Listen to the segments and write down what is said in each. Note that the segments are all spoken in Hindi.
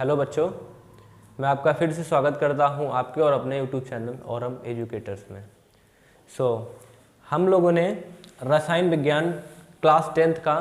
हेलो बच्चों, मैं आपका फिर से स्वागत करता हूं आपके और अपने यूट्यूब चैनल और हम एजुकेटर्स में। हम लोगों ने रसायन विज्ञान क्लास 10th का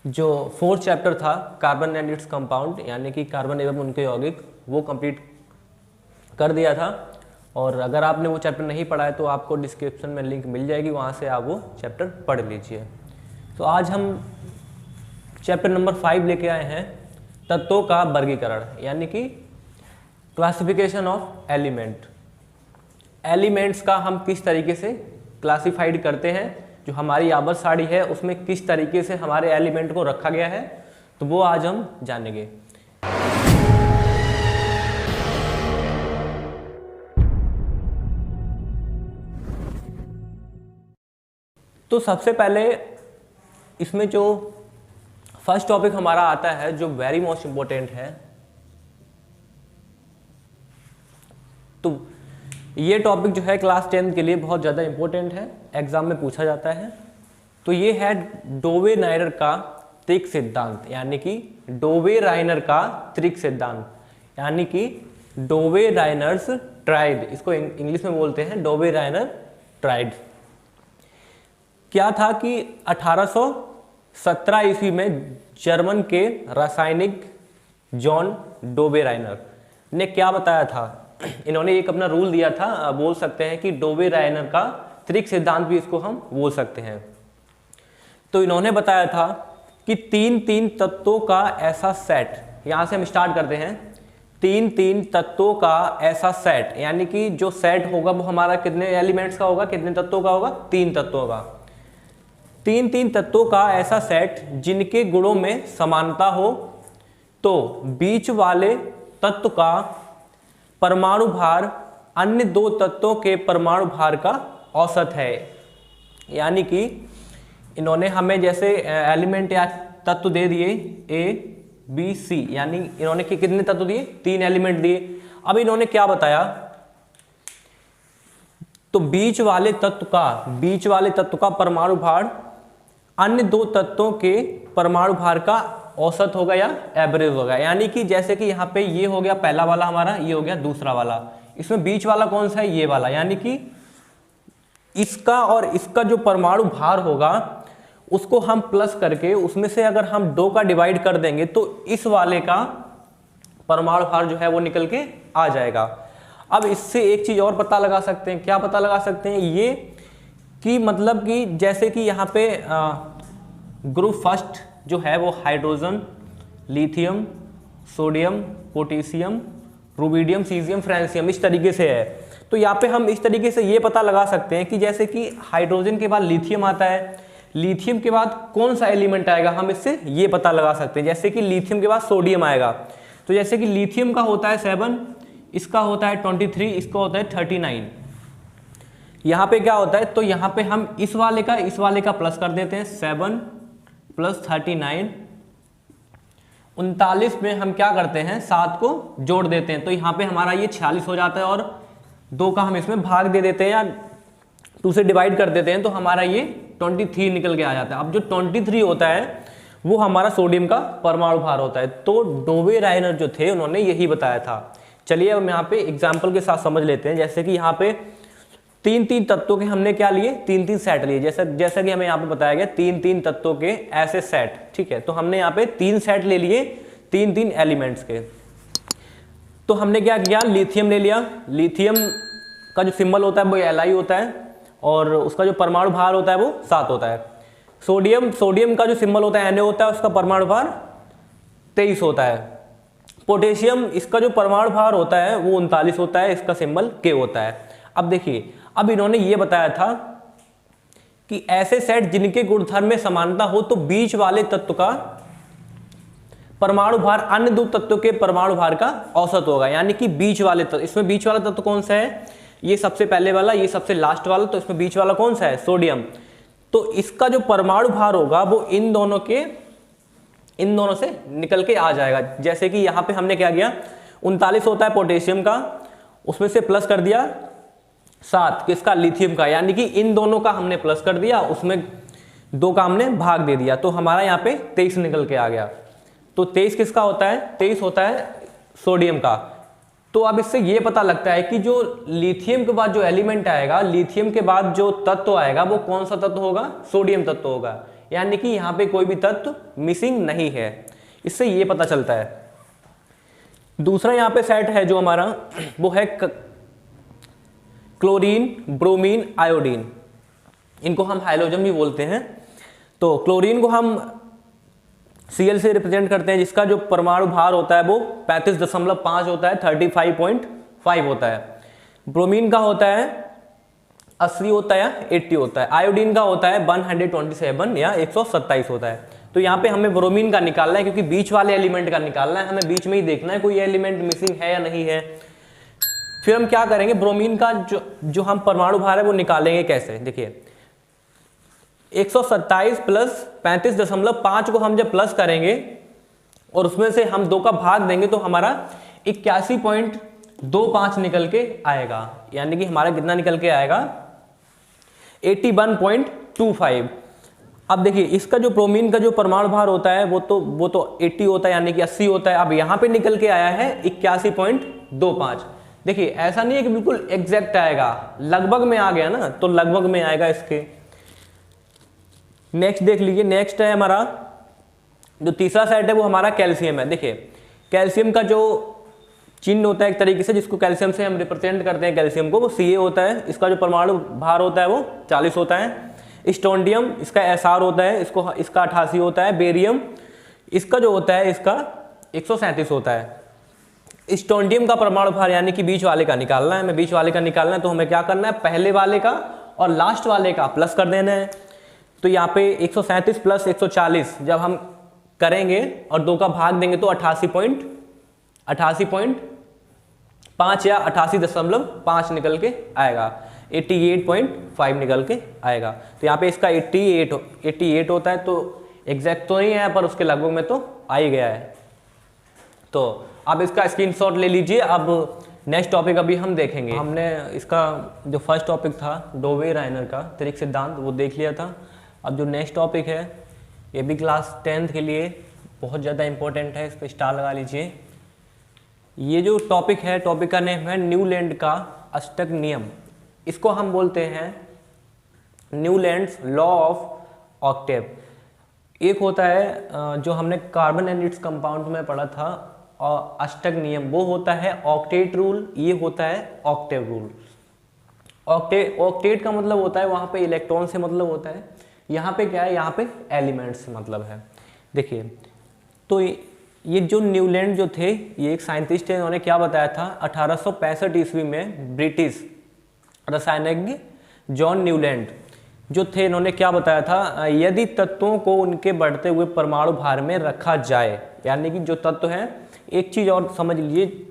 जो 4th चैप्टर था कार्बन एंड इट्स कंपाउंड यानी कि कार्बन एवं उनके यौगिक, वो कंप्लीट कर दिया था। और अगर आपने वो चैप्टर नहीं पढ़ा है तो आपको डिस्क्रिप्शन में लिंक मिल जाएगी, वहाँ से आप वो चैप्टर पढ़ लीजिए। तो आज हम चैप्टर नंबर 5 लेके आए हैं, तत्वों का वर्गीकरण यानी कि क्लासिफिकेशन ऑफ एलिमेंट। एलिमेंट्स का हम किस तरीके से क्लासिफाइड करते हैं, जो हमारी आवर्त सारणी है उसमें किस तरीके से हमारे एलिमेंट को रखा गया है, तो वो आज हम जानेंगे। तो सबसे पहले इसमें जो फर्स्ट टॉपिक हमारा आता है, जो वेरी मोस्ट इंपॉर्टेंट है, तो ये टॉपिक जो है क्लास 10 के लिए बहुत ज़्यादा इंपॉर्टेंट है, एग्जाम में पूछा जाता है। तो ये है डोवे-राइनर का त्रिक सिद्धांत यानी कि डोवे-राइनर का त्रिक सिद्धांत यानी कि डोवे-राइनर्स ट्राइड, इसको इंग्लिश में बोलते हैं डोवे-राइनर ट्राइड। क्या था कि 1817 ईस्वी में जर्मन के रासायनिक जॉन डोवे-राइनर ने क्या बताया था, इन्होंने एक अपना रूल दिया था, बोल सकते हैं कि डोवे-राइनर का त्रिक सिद्धांत भी इसको हम बोल सकते हैं। तो इन्होंने बताया था कि तीन तत्वों का ऐसा सेट, यहां से हम स्टार्ट करते हैं, तीन तत्वों का ऐसा सेट यानी कि जो सेट होगा वो हमारा कितने एलिमेंट्स का होगा, कितने तत्वों का होगा, 3 तत्वों का। तीन तत्वों का ऐसा सेट जिनके गुणों में समानता हो, तो बीच वाले तत्व का परमाणु भार अन्य 2 तत्वों के परमाणु भार का औसत है। यानी कि इन्होंने हमें जैसे एलिमेंट या तत्व दे दिए ए बी सी, यानी इन्होंने कितने तत्व दिए, 3 एलिमेंट दिए। अब इन्होंने क्या बताया, तो बीच वाले तत्व का परमाणु भार अन्य 2 तत्वों के परमाणु भार का औसत होगा या एवरेज होगा। यानी कि जैसे कि यहाँ पे ये हो गया पहला वाला हमारा, ये हो गया दूसरा वाला, इसमें बीच वाला कौन सा है, ये वाला। यानी कि इसका और इसका जो परमाणु भार होगा उसको हम प्लस करके उसमें से अगर हम 2 का डिवाइड कर देंगे तो इस वाले का परमाणु भार जो है वो निकल के आ जाएगा। अब इससे एक चीज और पता लगा सकते हैं, क्या पता लगा सकते हैं, ये कि मतलब कि जैसे कि यहाँ पे ग्रुप फर्स्ट जो है वो hydrogen, lithium, sodium, potassium, rubidium, caesium, francium, इस तरीके से है। तो यहाँ पे हम इस तरीके से ये पता लगा सकते हैं कि जैसे कि हाइड्रोजन के बाद लिथियम आता है, लिथियम के बाद कौन सा एलिमेंट आएगा, हम इससे ये पता लगा सकते हैं। जैसे कि लिथियम के बाद सोडियम आएगा, तो जैसे कि लिथियम का होता है 7, इसका होता है 23, इसका होता है 39। यहाँ पे क्या होता है, तो यहाँ पे हम इस वाले का प्लस कर देते हैं, 7 + 39, 39 में हम क्या करते हैं, 7 को जोड़ देते हैं, तो यहाँ पे हमारा ये 46 हो जाता है और 2 का हम इसमें भाग दे देते हैं या 2 से डिवाइड कर देते हैं, तो हमारा ये 23 निकल के आ जाता है। अब जो 23 होता है वो हमारा सोडियम का परमाणु भार होता है। तो डोवे-राइनर जो थे उन्होंने यही बताया था। चलिए अब यहाँ पे एग्जाम्पल के साथ समझ लेते हैं। जैसे कि यहाँ पे 3 तत्वों के हमने क्या लिए, 3 सेट लिए, जैसा कि हमें यहाँ पे बताया गया 3 तत्वों के ऐसे सेट, ठीक है। तो हमने यहाँ पे 3 सेट ले लिए 3 एलिमेंट्स के। तो हमने क्या किया, लिथियम ले लिया, लिथियम का जो सिंबल होता है वो Li होता है और उसका जो परमाणु भार होता है वो 7 होता है। सोडियम का जो सिंबल होता है Na होता है, उसका परमाणु भार 23 होता है। पोटेशियम, इसका जो परमाणु भार होता है वो 39 होता है, इसका सिंबल K होता है। अब देखिए, अब इन्होंने ये बताया था कि ऐसे सेट जिनके गुणधर्म में समानता हो, तो बीच वाले तत्व का परमाणु भार अन्य 2 तत्वों के परमाणु भार का औसत होगा। यानी कि बीच वाले तत्व, इसमें बीच वाला तत्व कौन सा है, ये सबसे पहले वाला, ये सबसे लास्ट वाला, तो इसमें बीच वाला कौन सा है, सोडियम। तो इसका जो परमाणु भार होगा वो इन दोनों से निकल के आ जाएगा। जैसे कि यहाँ पे हमने क्या किया, 39 होता है पोटेशियम का, उसमें से प्लस कर दिया 7 किसका, लिथियम का, यानी कि इन दोनों का हमने प्लस कर दिया, उसमें 2 का हमने भाग दे दिया, तो हमारा यहाँ पे 23 निकल के आ गया। तो 23 किसका होता है? 23 होता है सोडियम का। तो अब इससे ये पता लगता है कि जो लिथियम के बाद जो एलिमेंट आएगा, लिथियम के बाद जो तत्व आएगा वो कौन सा तत्व होगा? सोडियम तत्व होगा, यानी कि यहाँ पे कोई भी तत्व मिसिंग नहीं है, इससे ये पता चलता है। दूसरा यहाँ पे सेट है जो हमारा, वो है क्लोरीन, ब्रोमीन, आयोडीन। इनको हम हाइड्रोजन भी बोलते हैं। तो क्लोरीन को हम Cl से रिप्रेजेंट करते हैं, जिसका जो परमाणु भार होता है वो 35.5 होता है, 35.5 होता है। ब्रोमीन का होता है 80 होता है या 80 होता है। आयोडीन का होता है 127 या 127 होता है। तो यहाँ पे हमें ब्रोमीन का निकालना है, क्योंकि बीच वाले एलिमेंट का निकालना है, हमें बीच में ही देखना है कोई एलिमेंट मिसिंग है या नहीं है। फिर हम क्या करेंगे, ब्रोमीन का जो हम परमाणु भार है वो निकालेंगे कैसे? देखिए 127 प्लस 35.5 को हम जब प्लस करेंगे और उसमें से हम 2 का भाग देंगे तो हमारा 81.25 निकल के आएगा, यानी कि हमारा कितना निकल के आएगा? 81.25। अब देखिए इसका जो ब्रोमीन का जो परमाणु भार होता है वो तो 80 होता है, यानी कि 80 होता है। अब यहाँ पे निकल के आया है 81.25। देखिए ऐसा नहीं है कि बिल्कुल एग्जैक्ट आएगा, लगभग में आ गया ना, तो लगभग में आएगा इसके। नेक्स्ट देख लीजिए, नेक्स्ट है हमारा जो तीसरा सेट है वो हमारा कैल्शियम है। देखिए कैल्शियम का जो चिन्ह होता है एक तरीके से, जिसको कैल्शियम से हम रिप्रेजेंट करते हैं कैल्शियम को, वो Ca होता है। इसका जो परमाणु भार होता है वो 40 होता है। स्टोंडियम इसका Sr होता है, इसका 88 होता है। बेरियम इसका जो होता है इसका 137 होता है। स्टोंडियम का परमाणु भार यानी कि बीच वाले का निकालना है, हमें बीच वाले का निकालना है, तो हमें क्या करना है, पहले वाले का और लास्ट वाले का प्लस कर देना है। तो यहाँ पे 137 प्लस 140 जब हम करेंगे और 2 का भाग देंगे तो 88.5 या 88.5 निकल के आएगा, 88.5 निकल के आएगा। तो यहाँ पे इसका 88 होता है, तो एग्जैक्ट तो नहीं है पर उसके लगभग में तो आ ही गया है। तो आप इसका स्क्रीनशॉट ले लीजिए। अब नेक्स्ट टॉपिक अभी हम देखेंगे। हमने इसका जो फर्स्ट टॉपिक था डोवे राइनर का त्रिक सिद्धांत वो देख लिया था। अब जो नेक्स्ट टॉपिक है ये भी क्लास 10th के लिए बहुत ज़्यादा इंपॉर्टेंट है, इस पर स्टार लगा लीजिए। ये जो टॉपिक है, टॉपिक का नेम है न्यूलैंड का अष्टक नियम। इसको हम बोलते हैं न्यूलैंड्स लॉ ऑफ ऑक्टेव। एक होता है जो हमने कार्बन एंड इट्स कंपाउंड में पढ़ा था, और अष्टक नियम वो होता है ऑक्टेट रूल, ये होता है ऑक्टेव रूल। ऑक्टेट का मतलब होता है वहाँ पे इलेक्ट्रॉन से मतलब होता है, यहाँ पे क्या है, यहाँ पे एलिमेंट्स से मतलब है। देखिए तो ये जो न्यूलैंड जो थे, ये एक साइंटिस्ट है, इन्होंने क्या बताया था 1865 ईस्वी में ब्रिटिश रसायनज्ञ जॉन न्यूलैंड जो थे, इन्होंने क्या बताया था, यदि तत्वों को उनके बढ़ते हुए परमाणु भार में रखा जाए, यानी कि जो तत्व है, एक चीज और समझ लीजिए,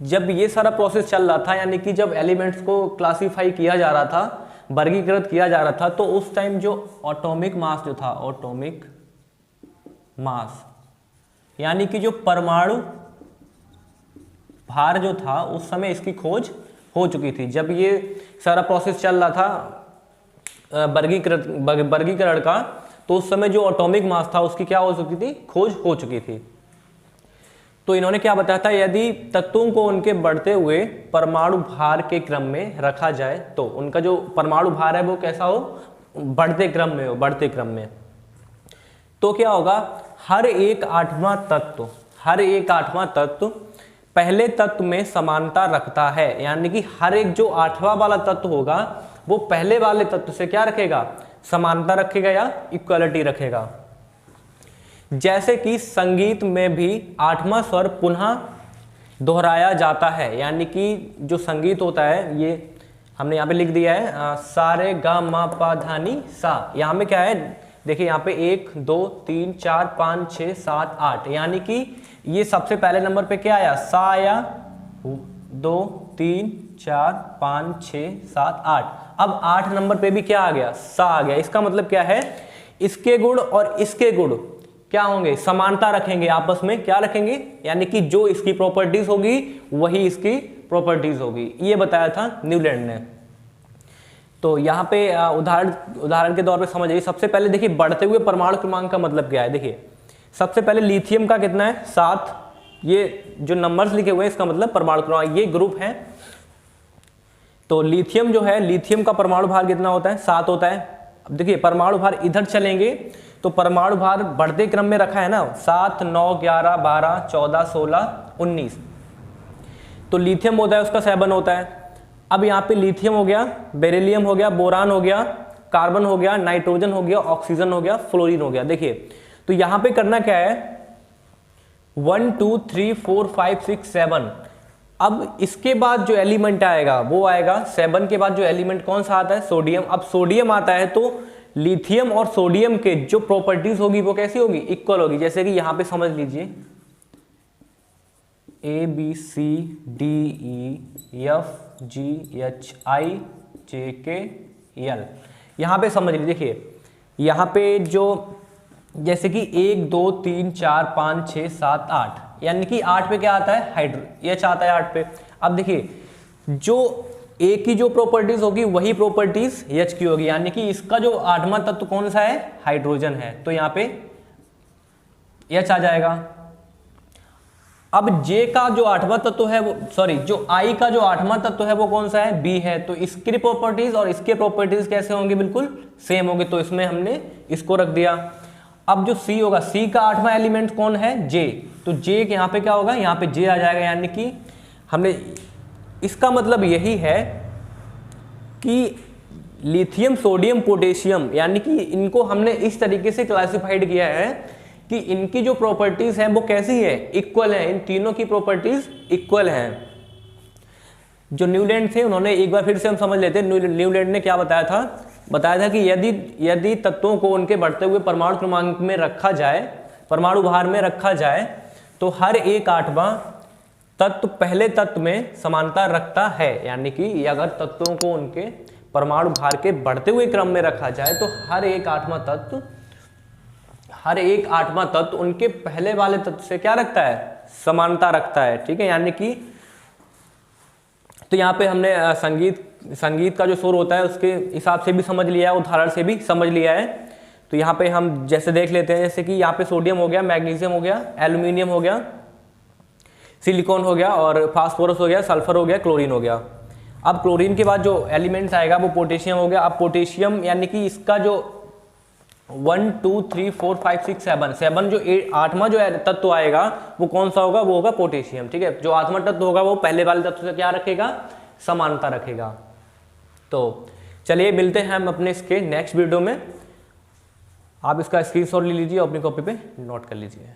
जब ये सारा प्रोसेस चल रहा था, यानी कि जब एलिमेंट्स को क्लासीफाई किया जा रहा था, वर्गीकृत किया जा रहा था, तो उस टाइम जो एटॉमिक मास जो था, एटॉमिक मास यानी कि जो परमाणु भार जो था, उस समय इसकी खोज हो चुकी थी। जब ये सारा प्रोसेस चल रहा था वर्गीकरण का, तो उस समय जो एटॉमिक मास था उसकी क्या हो चुकी थी, खोज हो चुकी थी। तो इन्होंने क्या बताया था, यदि तत्वों को उनके बढ़ते हुए परमाणु भार के क्रम में रखा जाए, तो उनका जो परमाणु भार है वो कैसा हो, बढ़ते क्रम में हो, बढ़ते क्रम में। तो क्या होगा, हर एक आठवां तत्व पहले तत्व में समानता रखता है, यानी कि हर एक जो आठवां वाला तत्व होगा वो पहले वाले तत्व से क्या रखेगा, समानता रखेगा या इक्वलिटी रखेगा। जैसे कि संगीत में भी आठवां स्वर पुनः दोहराया जाता है, यानी कि जो संगीत होता है, ये हमने यहाँ पे लिख दिया है सा रे गा मा पा धा नी सा। यहाँ में क्या है, देखिए यहाँ पे 1 2 3 4 5 6 7 8, यानी कि ये सबसे पहले नंबर पे क्या आया, सा आया, 2 3 4 5 6 7 8। अब 8 नंबर पे भी क्या आ गया, सा आ गया। इसका मतलब क्या है, इसके गुण और इसके गुण क्या होंगे, समानता रखेंगे, आपस में क्या रखेंगे, यानी कि जो इसकी प्रॉपर्टीज होगी वही इसकी प्रॉपर्टीज होगी। ये बताया था न्यूलैंड ने। तो यहाँ पे उदाहरण के तौर पे समझिए। सबसे पहले देखिए बढ़ते हुए परमाणु क्रमांक का मतलब क्या है। देखिए सबसे पहले लिथियम का कितना है 7, ये जो नंबर्स लिखे हुए हैं इसका मतलब परमाणु क्रमांक, ये ग्रुप है। तो लिथियम जो है, लिथियम का परमाणु भार कितना होता है 7 होता है। अब देखिए परमाणु भार इधर चलेंगे तो परमाणु भार बढ़ते क्रम में रखा है ना, 7, 9, 11, 12, 14, 16, 19। तो लिथियम होता है उसका 7 होता है। अब यहाँ पे लिथियम हो गया, बेरिलियम हो गया, बोरान हो गया, कार्बन हो गया, नाइट्रोजन हो गया, ऑक्सीजन हो गया, फ्लोरीन हो गया। देखिए तो यहाँ पे करना क्या है 1 2 3 4 5 6 7। अब इसके बाद जो एलिमेंट आएगा वो आएगा 7 के बाद जो एलिमेंट कौन सा आता है सोडियम। अब सोडियम आता है तो लिथियम और सोडियम के जो प्रॉपर्टीज होगी वो कैसी होगी, इक्वल होगी। जैसे कि यहां पे समझ लीजिए ABCDEFGHIJKL, यहां पे समझ लीजिए। देखिए यहां पे जो जैसे कि 1 2 3 4 5 6 7 8, यानी कि 8 पे क्या आता है हाइड्रो, H आता है 8 पे। अब देखिए जो A की जो प्रॉपर्टीज होगी वही प्रॉपर्टीज H की होगी, यानी कि इसका जो 8वां तत्व कौन सा है हाइड्रोजन है, तो यहाँ पे H आ जाएगा। अब J का जो 8वां तत्व है वो जो I का जो 8वां तत्व है वो कौन सा है B है, तो इसकी प्रॉपर्टीज और इसके प्रॉपर्टीज कैसे होंगे, बिल्कुल सेम होंगे, तो इसमें हमने इसको रख दिया। अब जो C होगा, C का 8वां एलिमेंट कौन है J, तो J के यहाँ पे क्या होगा, यहाँ पे J आ जाएगा। यानी कि हमने, इसका मतलब यही है कि लिथियम सोडियम पोटेशियम, यानी कि इनको हमने इस तरीके से क्लासिफाइड किया है कि इनकी जो प्रॉपर्टीज हैं वो कैसी है, इक्वल है। इन तीनों की प्रॉपर्टीज इक्वल हैं। जो न्यूलैंड थे उन्होंने, एक बार फिर से हम समझ लेते हैं, न्यूलैंड ने क्या बताया था कि यदि तत्वों को उनके बढ़ते हुए परमाणु क्रमांक में रखा जाए, परमाणु भार में रखा जाए, तो हर एक 8वां तत्व पहले तत्व में समानता रखता है। यानी कि अगर तत्वों को उनके परमाणु भार के बढ़ते हुए क्रम में रखा जाए तो हर एक 8वां तत्व उनके पहले वाले तत्व से क्या रखता है, समानता रखता है। ठीक है, यानी कि तो यहाँ पे हमने संगीत का जो सुर होता है उसके हिसाब से भी समझ लिया है, उदाहरण से भी समझ लिया है। तो यहाँ पे हम जैसे देख लेते हैं, जैसे कि यहाँ पे सोडियम हो गया, मैग्नीशियम हो गया, एल्यूमिनियम हो गया, सिलिकॉन हो गया, और फास्फोरस हो गया, सल्फर हो गया, क्लोरीन हो गया। अब क्लोरीन के बाद जो एलिमेंट्स आएगा वो पोटेशियम हो गया। अब पोटेशियम यानी कि इसका जो 1 2 3 4 5 6 7 जो 8वां जो तत्व आएगा वो कौन सा होगा, वो होगा पोटेशियम। ठीक है, जो 8वां तत्व होगा वो पहले वाले तत्व से क्या रखेगा, समानता रखेगा। तो चलिए मिलते हैं हम अपने इसके नेक्स्ट वीडियो में। आप इसका स्क्रीनशॉट ले लीजिए और अपनी कॉपी पे नोट कर लीजिए।